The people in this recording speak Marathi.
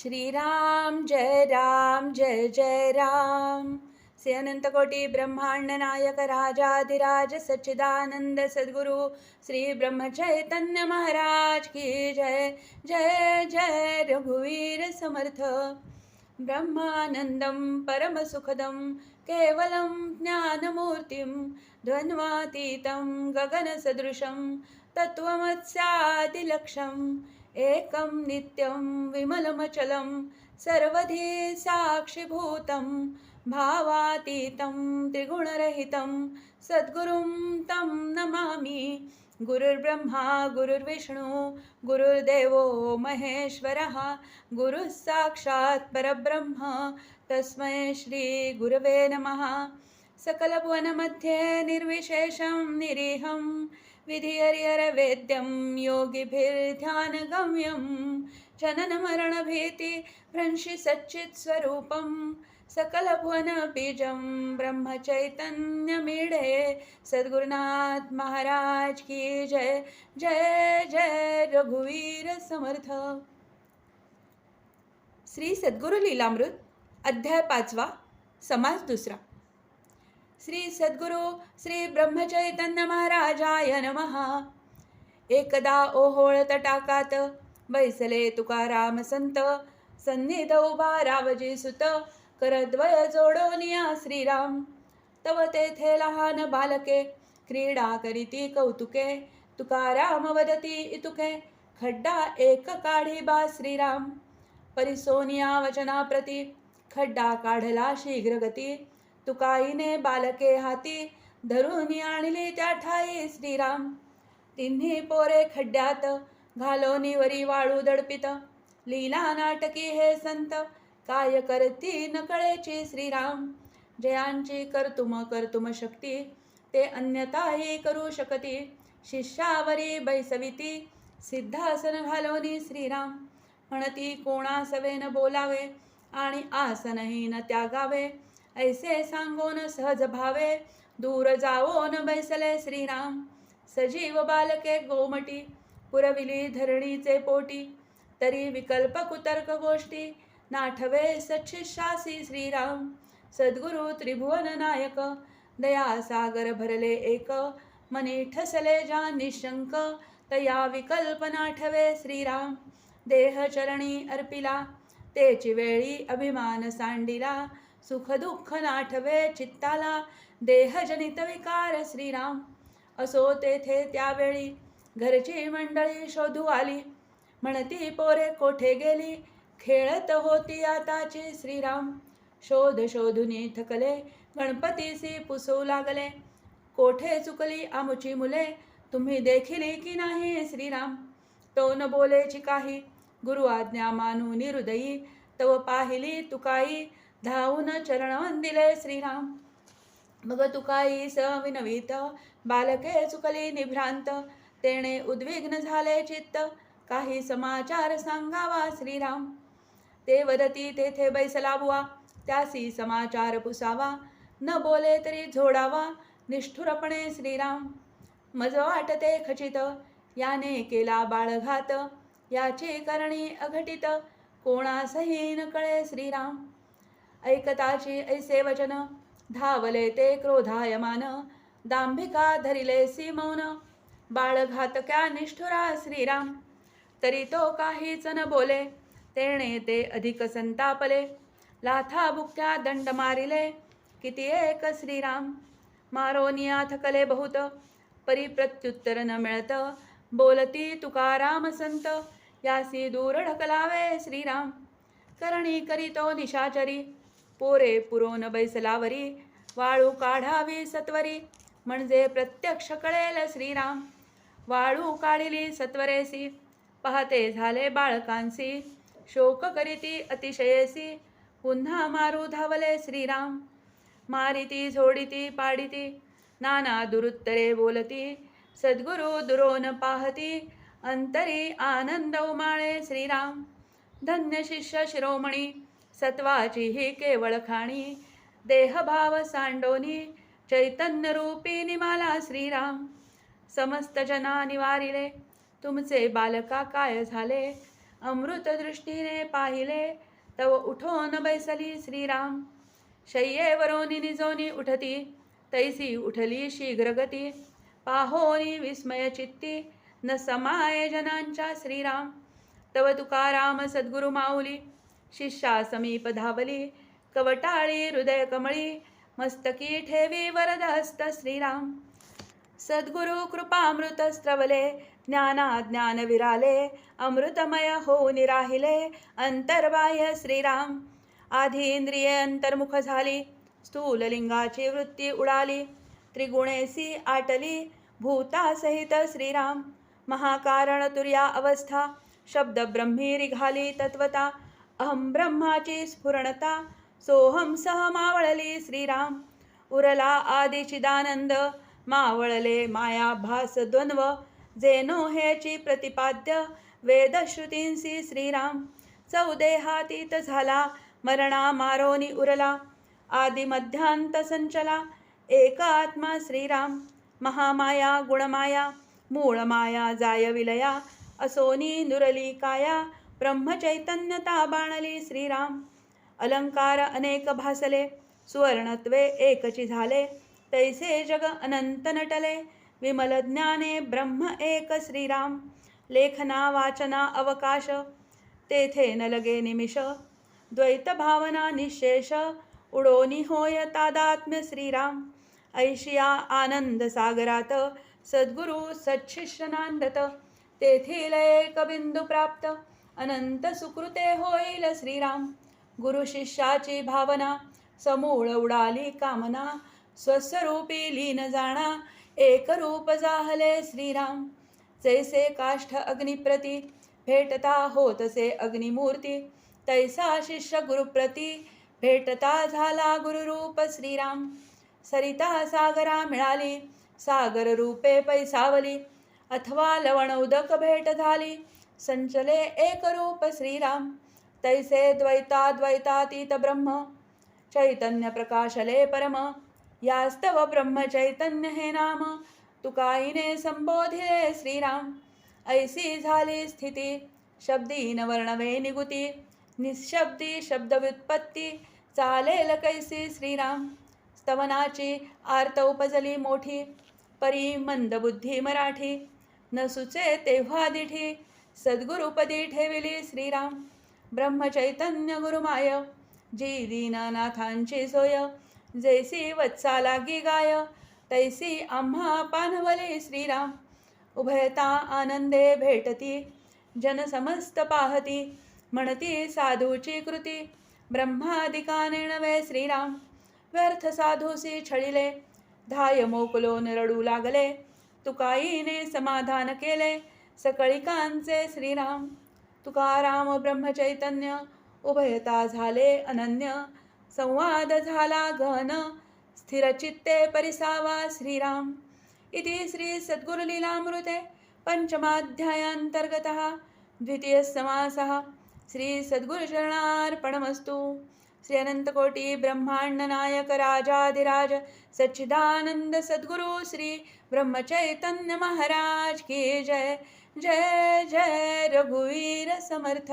श्रीराम जय जय राम। से अनंत कोटि ब्रह्मांड नायक राजाधिराज सच्चिदानंद सद्गुरु श्री ब्रह्म चैतन्य महाराज की जय। जय जय रघुवीर समर्थ। ब्रह्मानंदं परमसुखदं केवलं ज्ञानमूर्तिं द्वन्द्वातीतं गगनसदृशं तत्त्वमस्यादिलक्ष्यम् एकं नित्यं विमलमचलं सर्वधी साक्षिभूतं भावातीतं त्रिगुणरहितं सद्गुरुं तं नमामि। गुरुर्ब्रह्मा गुरुर्विष्णू गुरुर्देवो महेश्वरः गुरुः साक्षात् परब्रह्म तस्मै श्री गुरवे नमः। सकलभुवनमध्ये निर्विशेषं निरीहं विधिहरिहरवेद्यं योगिभिर्ध्यानगम्यं जननमरणभीति भ्रंशि सच्चित्स्वरूपं सकलभुवनबीजं ब्रह्मचैतन्यमीडे सद्गुरुनाथ महाराज की जय। जय जय रघुवीर समर्थ। श्री सद्गुरु लीलामृत अध्याय 5 समास 2। श्री सद्गुरु श्री ब्रह्मचैतन्य महाराजाय नमः। एकदा ओहोळ तटाकात बैसले तुकाराम संत सन्निध उभा रावजी सुत करद्वय जोडोनिया श्रीराम। तव तेथे लहान बालके क्रीडा करीती कौतुके तुकाराम वदती इतुके खड्डा एक काढी बा श्रीराम। परिसोनिया वचना प्रती खड्डा काढला शीघ्र गती तुकाईने बालके हाती धरून आणली त्या ठाई श्रीराम। तिन्ही पोरे खड्ड्यात घालोनी वरी वाळू दडपित लीला नाटकी हे संत काय करती न कळेची श्रीराम। जयांची कर्तुम शक्ती ते अन्यताही करू शकती शिष्यावरी बैसविती सिद्धासन घालोनी श्रीराम। म्हणती कोणासवे न बोलावे आणि आसनही न त्यागावे ऐसे सांगून सहज भावे दूर जावोन बैसले श्रीराम। सजीव बालके गोमटी पुरविली धरणीचे पोटी तरी विकल्प कुतर्क गोष्टी नाठवे सच्छिष्यासी श्रीराम। सद्गुरु त्रिभुवन नायक दया सागर भरले एक मनी ठसले जा निशंक तया विकल्प नाठवे श्रीराम। देह चरणी अर्पिला तेची वेळी अभिमान सांडिला सुख दुःख नाठवे चित्ताला देहजनित विकार श्रीराम। असो तेथे त्यावेळी घरची मंडळी शोधू आली म्हणती पोरे कोठे गेली खेळत होती आताची श्रीराम। शोध शोधुनी थकले गणपतीसी पुसू लागले कोठे चुकली आमुची मुले तुम्ही देखिली की नाही श्रीराम। तो न बोलेची काही गुरु आज्ञा मानूनी हृदयी तव पाहिली तुकाई धावून चरण वंदिले श्रीराम। मग तुकाई विनवित बालके चुकली निभ्रांत तेणे उद्विग्न झाले चित्त काही समाचार सांगावा श्रीराम। ते वदती तेथे बैसला बुवा त्यासी समाचार पुसावा न बोले तरी झोडावा निष्ठुरपणे श्रीराम। मज वाटते खचित याने केला बाळघात याची करणी अघटित कोणासही न कळे श्रीराम। ऐकताची ऐसे वचन धावले ते क्रोधायमान दांभिका धरिलेसी मौन बाळघातक्या निष्ठुरा श्रीराम। तरी तो काहीच न बोले तेणे ते अधिक संतापले लाथा बुक्क्या दंड मारिले किती एक श्रीराम। मारोनिया थकले बहुत परी प्रत्युत्तर न मिळत बोलती तुकाराम संत यासी दूर ढकलावे श्रीराम। करणी करीतो निशाचरी पोरे पुरोन बैसलावरी वाळू काढावी सत्वरी म्हणजे प्रत्यक्ष कळेल श्रीराम। वाळू काढिली सत्वरेसी पाहते झाले बाळकांसी शोक करीती अतिशयेसी पुन्हा मारू धावले श्रीराम। मारिती झोडिती पाडिती नाना दुरुत्तरे बोलती सद्गुरु दुरोन पाहती अंतरी आनंद उमाळे श्रीराम। धन्य शिष्य शिरोमणी सत्वाची ही केवळ खाणी देहभाव सांडोनी चैतन्य रूपी निमाला श्रीराम। समस्त जना निवारिले तुमचे बालका काय झाले अमृत दृष्टीने पाहिले तव उठोन बैसली श्रीराम. शय्येवरोनी निजोनी उठती तैसी उठली शीघ्रगती. पाहोनी विस्मय चित्ती न समाये जनांच्या श्रीराम. तव तुकाराम सद्गुरु माऊली शिष्या समीप धावली. कवटाळी हृदय कमळी मस्तकी ठेवी वरद हस्त श्रीराम. सद्गुरु कृपामृत स्त्रवले ज्ञानाज्ञान विराले. अमृतमय होऊन राहिले अंतर्बाह्य श्रीराम. आधी इंद्रिये अंतर्मुख झाली स्थूल लिंगाची वृत्ती उडाली. त्रिगुणेसी आटली भूतासहित श्रीराम. महाकारण तुर्या अवस्था शब्द ब्रह्मी रिघाली तत्वता. अहम ब्रह्माची स्फुरणता सोहम सह मावळली श्रीराम. उरला आदि चिदानंद मावळले मायाभास द्वंद्व. जेनो हेची प्रतिपाद्य वेदश्रुतींसी श्रीराम. चौदेहातीत झाला मरणा मारोनी उरला. आदि मध्यांत संचला एक आत्मा श्रीराम. महामाया गुणमाया मूळ माया जाय विलया. असोनी नुरली काया ब्रह्मचैतन्यता बाणली श्रीराम. अलंकार अनेक भासले सुवर्णत्वे एकची झाले. तैसे जग अनंत नटले विमल ज्ञाने ब्रह्म एक श्रीराम. लेखना वाचना अवकाश तेथे न लगे निमिष. द्वैत भावना निशेष उडोनी होय तादात्म्य श्रीराम. ऐशिया आनंद सागरात सद्गुरु सच्छिष्य नांदत. तेथील एक बिंदू प्राप्त अनंत सुकृते होईल श्रीराम. गुरु शिष्याची भावना समूळ उडाली कामना. स्वस्वरूपी लीन जाणा एक रूप जाहले श्रीराम. जैसे काष्ठ अग्निप्रती भेटता होतसे अग्निमूर्ती. तैसा शिष्य गुरुप्रती भेटता झाला गुरुरूप श्रीराम. सरिता सागरा मिळाली सागर रूपे पैसावली. अथवा लवण उदक भेट झाली संचले एक रूप श्रीराम. तैसे द्वैतातीत ब्रह्म चैतन्य प्रकाशले परम. यास्तव ब्रह्म चैतन्य हे नाम तुकाईने संबोधिले श्रीराम. ऐसी झाली स्थिती शब्दी न वर्णवे निगुती. निशब्दी शब्द व्युत्पत्ती चालेल कैसी श्रीराम. स्तवनाची आर्त उपजली मोठी परी मंदबुद्धी मराठी. न सुचे तेव्हा दिठी सद्गुरुपदी ठेविली श्रीराम. ब्रह्मचैतन्य गुरुमाय जी दीननाथांची सोय. जैसी वत्सा लागी गाय तैसी आम्हा पानवली श्रीराम. उभयता आनंदे भेटती जन समस्त पाहती. म्हणती साधूची कृती ब्रह्मादिकाने नव्हे श्रीराम. व्यर्थ साधूसी छळिले धाय मोकलोन रडू लागले. तुकाईने समाधान केले सकळिकांचे श्रीराम. तुकाराम ब्रह्मचैतन्य उभयता झाले अनन्य. संवाद झाला गहन स्थिरचित्ते परिसावा श्रीराम. इति श्री सद्गुरुलीलामृते पंचमाध्यायान्तर्गतः द्वितीय समासः. श्री सद्गुरुचरणार्पणमस्तु. श्री अनंतकोटी ब्रह्मांड नायक राजाधिराज सच्चिदानंद सद्गुरु श्री ब्रह्मचैतन्य महाराज की जय. जय जय रघुवीर समर्थ.